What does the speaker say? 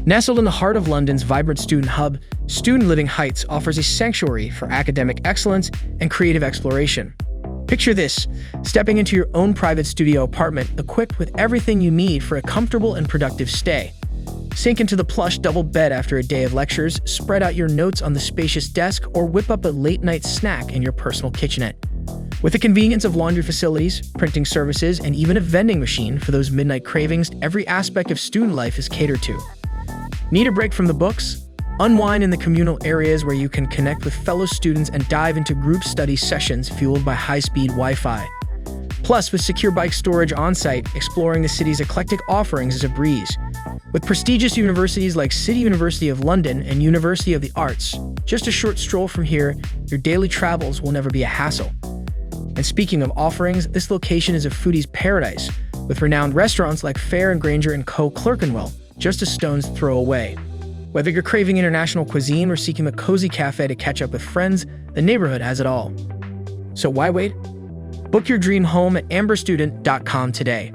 Nestled in the heart of London's vibrant student hub, Student Living Heights offers a sanctuary for academic excellence and creative exploration. Picture this, stepping into your own private studio apartment equipped with everything you need for a comfortable and productive stay. Sink into the plush double bed after a day of lectures, spread out your notes on the spacious desk, or whip up a late-night snack in your personal kitchenette. With the convenience of laundry facilities, printing services, and even a vending machine for those midnight cravings, every aspect of student life is catered to. Need a break from the books? Unwind in the communal areas where you can connect with fellow students and dive into group study sessions fueled by high-speed Wi-Fi. Plus, with secure bike storage on-site, exploring the city's eclectic offerings is a breeze. With prestigious universities like City University of London and University of the Arts, just a short stroll from here, your daily travels will never be a hassle. And speaking of offerings, this location is a foodie's paradise, with renowned restaurants like Granger Co Clerkenwell just a stone's throw away. Whether you're craving international cuisine or seeking a cozy cafe to catch up with friends, the neighborhood has it all. So why wait? Book your dream home at amberstudent.com today.